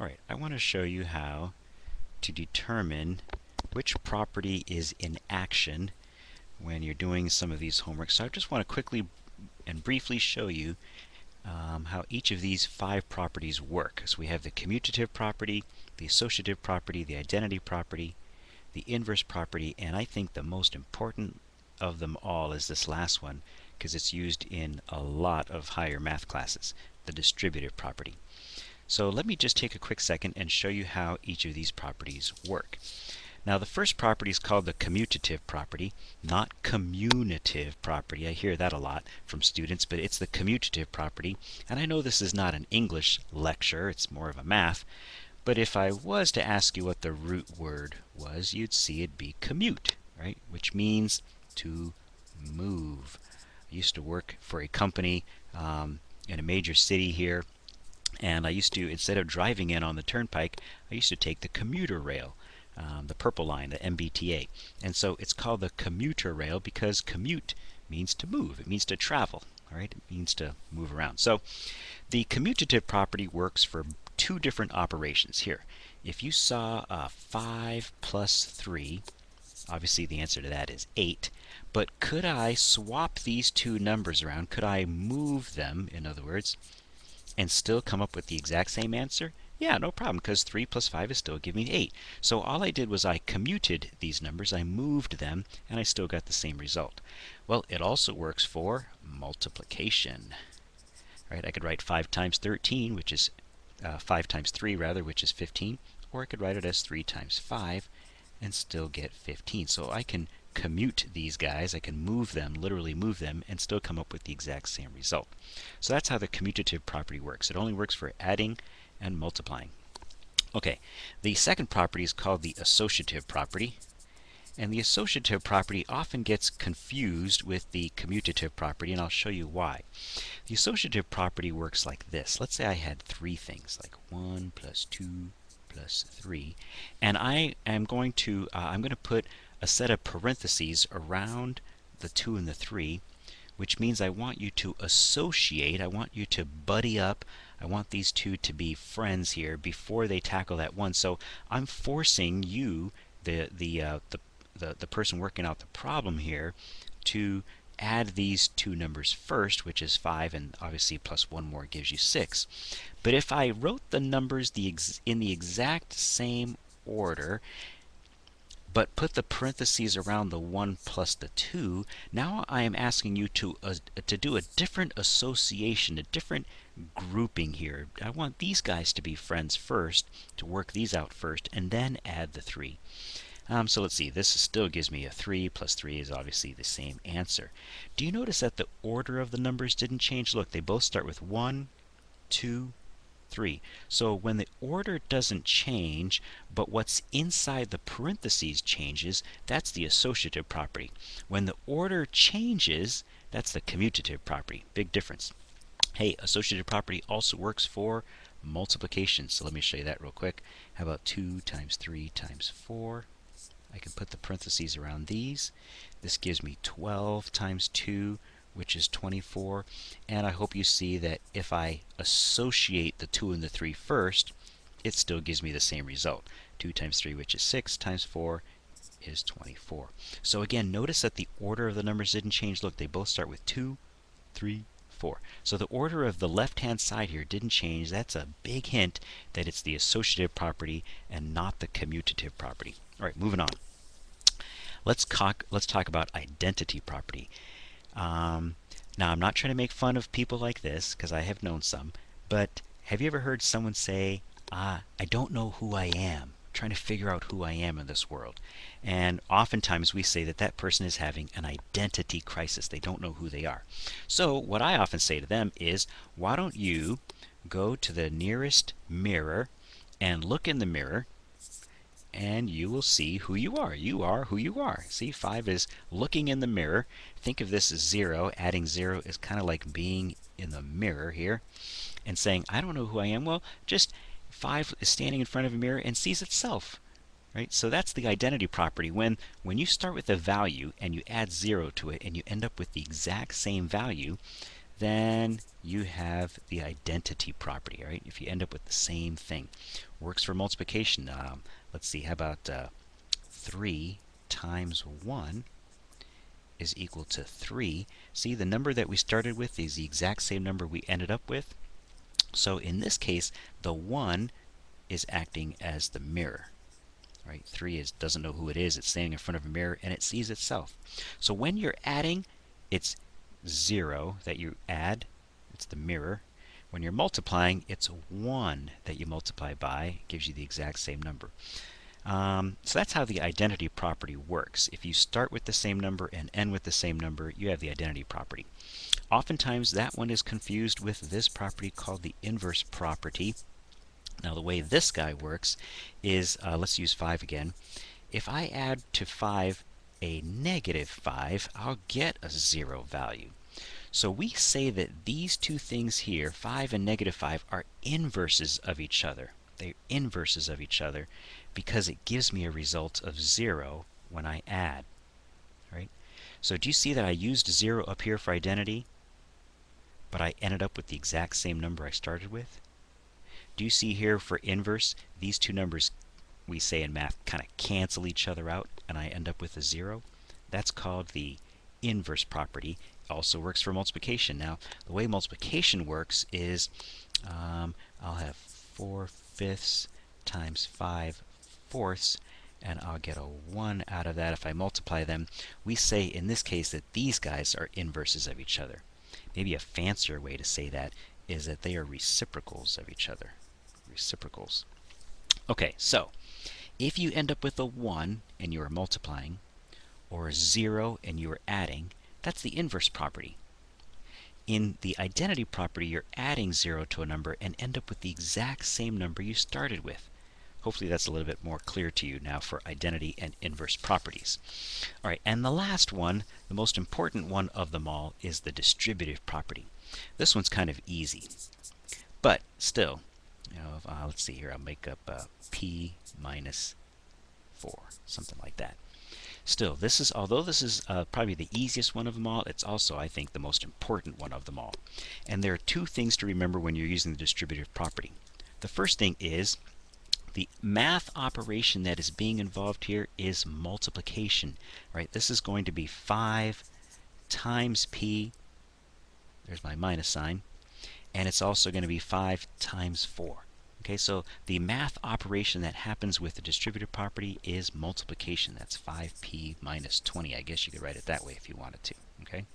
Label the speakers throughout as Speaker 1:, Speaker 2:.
Speaker 1: Alright, I want to show you how to determine which property is in action when you're doing some of these homework. So I just want to quickly and briefly show you how each of these 5 properties work. So we have the commutative property, the associative property, the identity property, the inverse property, and I think the most important of them all is this last one because it's used in a lot of higher math classes, the distributive property. So let me just take a quick second and show you how each of these properties work. Now the first property is called the commutative property, not commutative property. I hear that a lot from students, but it's the commutative property. And I know this is not an English lecture, it's more of a math. But if I was to ask you what the root word was, you'd see it'd be commute, right? Which means to move. I used to work for a company in a major city here. And I used to, instead of driving in on the turnpike, I used to take the commuter rail, the purple line, the MBTA. And so it's called the commuter rail because commute means to move. It means to travel. All right, it means to move around. So the commutative property works for 2 different operations here. If you saw 5 plus 3, obviously the answer to that is 8. But could I swap these 2 numbers around? Could I move them, in other words, and still come up with the exact same answer? Yeah, no problem, because 3 plus 5 is still giving me 8. So all I did was I commuted these numbers, I moved them, and I still got the same result. Well, it also works for multiplication. Right? I could write 5 times 13, which is 5 times 3 rather, which is 15, or I could write it as 3 times 5 and still get 15. So I can commute these guys, I can move them, literally move them, and still come up with the exact same result. So that's how the commutative property works. It only works for adding and multiplying. Okay, the second property is called the associative property. And the associative property often gets confused with the commutative property, and I'll show you why. The associative property works like this. Let's say I had 3 things, like 1 plus 2 plus 3, and I am going to put a set of parentheses around the 2 and the 3, which means I want you to associate, I want you to buddy up, I want these 2 to be friends here before they tackle that 1. So I'm forcing you, the person working out the problem here, to add these 2 numbers first, which is 5, and obviously plus 1 more gives you 6. But if I wrote the numbers in the exact same order, but put the parentheses around the 1 plus the 2, now I am asking you to do a different association, a different grouping here. I want these guys to be friends first, to work these out first, and then add the 3. So let's see, this still gives me a 3 plus 3 is obviously the same answer. Do you notice that the order of the numbers didn't change? Look, they both start with 1, 2, 3. So when the order doesn't change, but what's inside the parentheses changes, that's the associative property. When the order changes, that's the commutative property. Big difference. Hey, associative property also works for multiplication. So let me show you that real quick. How about 2 times 3 times 4? I can put the parentheses around these. This gives me 12 times 2, which is 24. And I hope you see that if I associate the 2 and the 3 first, it still gives me the same result. 2 times 3, which is 6, times 4 is 24. So again, notice that the order of the numbers didn't change. Look, they both start with 2, 3, 4. So the order of the left-hand side here didn't change. That's a big hint that it's the associative property and not the commutative property. All right, moving on. Let's talk about identity property. Now, I'm not trying to make fun of people like this, because I have known some, but have you ever heard someone say, I don't know who I am, I'm trying to figure out who I am in this world? And oftentimes we say that that person is having an identity crisis. They don't know who they are. So what I often say to them is, why don't you go to the nearest mirror and look in the mirror, and you will see who you are. You are who you are. See, 5 is looking in the mirror. Think of this as 0. Adding 0 is kind of like being in the mirror here and saying, I don't know who I am. Well, just 5 is standing in front of a mirror and sees itself. Right? So that's the identity property. When you start with a value and you add 0 to it and you end up with the exact same value, then you have the identity property, right? If you end up with the same thing. Works for multiplication. Let's see, how about 3 times 1 is equal to 3. See, the number that we started with is the exact same number we ended up with. So in this case, the 1 is acting as the mirror. Right? 3 doesn't know who it is. It's standing in front of a mirror and it sees itself. So when you're adding, it's 0 that you add. It's the mirror. When you're multiplying, it's 1 that you multiply by. It gives you the exact same number. So that's how the identity property works. If you start with the same number and end with the same number, you have the identity property. Oftentimes that one is confused with this property called the inverse property. Now the way this guy works is, let's use 5 again. If I add to 5 a negative 5, I'll get a 0 value. So we say that these two things here, 5 and negative 5, are inverses of each other. They're inverses of each other because it gives me a result of 0 when I add. Right? So do you see that I used 0 up here for identity, but I ended up with the exact same number I started with? Do you see here for inverse, these two numbers, we say in math, kind of cancel each other out, and I end up with a 0? That's called the inverse property. It also works for multiplication. Now, the way multiplication works is I'll have 4/5 times 5/4, and I'll get a 1 out of that if I multiply them. We say in this case that these guys are inverses of each other. Maybe a fancier way to say that is that they are reciprocals of each other. Reciprocals. Okay, so if you end up with a 1 and you are multiplying, or a 0 and you are adding, that's the inverse property. In the identity property, you're adding 0 to a number and end up with the exact same number you started with. Hopefully that's a little bit more clear to you now for identity and inverse properties. All right, and the last one, the most important one of them all, is the distributive property. This one's kind of easy, but still, you know, let's see here, I'll make up p minus 4, something like that. Still, this is, although this is probably the easiest one of them all, it's also, I think, the most important one of them all. And there are two things to remember when you're using the distributive property. The first thing is the math operation that is being involved here is multiplication, right? This is going to be 5 times p, there's my minus sign, and it's also going to be 5 times 4. Okay, so the math operation that happens with the distributive property is multiplication. That's 5p minus 20. I guess you could write it that way if you wanted to. Okay.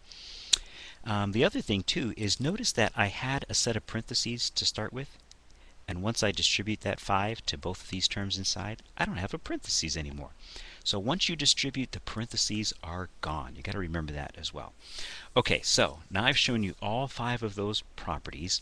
Speaker 1: The other thing too is notice that I had a set of parentheses to start with, and once I distribute that 5 to both of these terms inside, I don't have a parentheses anymore. So once you distribute, the parentheses are gone. You got to remember that as well. Okay, so now I've shown you all 5 of those properties.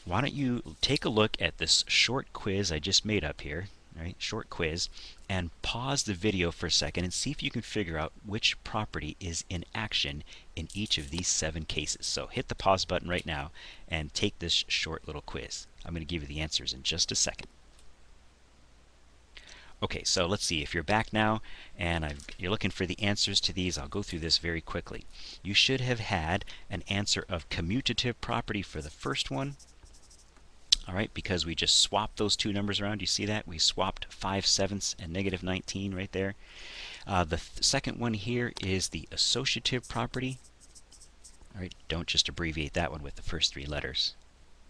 Speaker 1: Why don't you take a look at this short quiz I just made up here, right? Short quiz, and pause the video for a second and see if you can figure out which property is in action in each of these 7 cases. So hit the pause button right now and take this short little quiz. I'm going to give you the answers in just a second. Okay, so let's see. If you're back now and you're looking for the answers to these, I'll go through this very quickly. You should have had an answer of commutative property for the first one. All right, because we just swapped those two numbers around. You see that? We swapped 5/7 and negative 19 right there. The second one here is the associative property. All right, don't just abbreviate that one with the first 3 letters.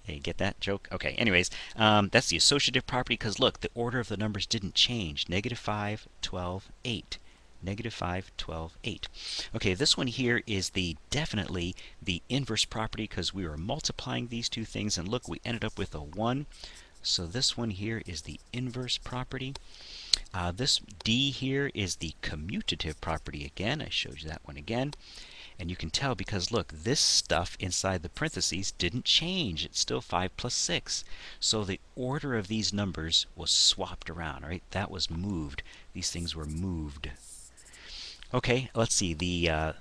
Speaker 1: Hey, get that joke? Okay, anyways, that's the associative property because look, the order of the numbers didn't change. Negative 5, 12, 8. Negative 5, 12, 8. Okay, this one here is definitely the inverse property because we were multiplying these two things, and look, we ended up with a 1. So this one here is the inverse property. This D here is the commutative property again. I showed you that one again. And you can tell because look, this stuff inside the parentheses didn't change. It's still 5 plus 6. So the order of these numbers was swapped around, right? That was moved. These things were moved. Okay, let's see. The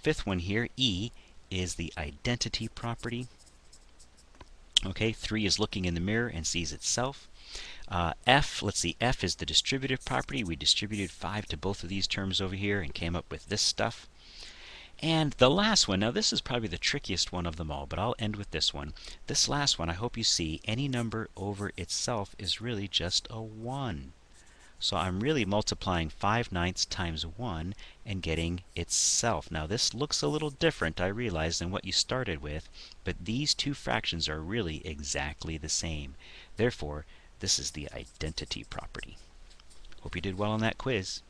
Speaker 1: fifth one here, E, is the identity property. Okay, 3 is looking in the mirror and sees itself. F, let's see, F is the distributive property. We distributed 5 to both of these terms over here and came up with this stuff. And the last one, now this is probably the trickiest one of them all, but I'll end with this one. This last one, I hope you see, any number over itself is really just a 1. So I'm really multiplying 5/9 times 1 and getting itself. Now this looks a little different, I realize, than what you started with, but these two fractions are really exactly the same. Therefore, this is the identity property. Hope you did well on that quiz.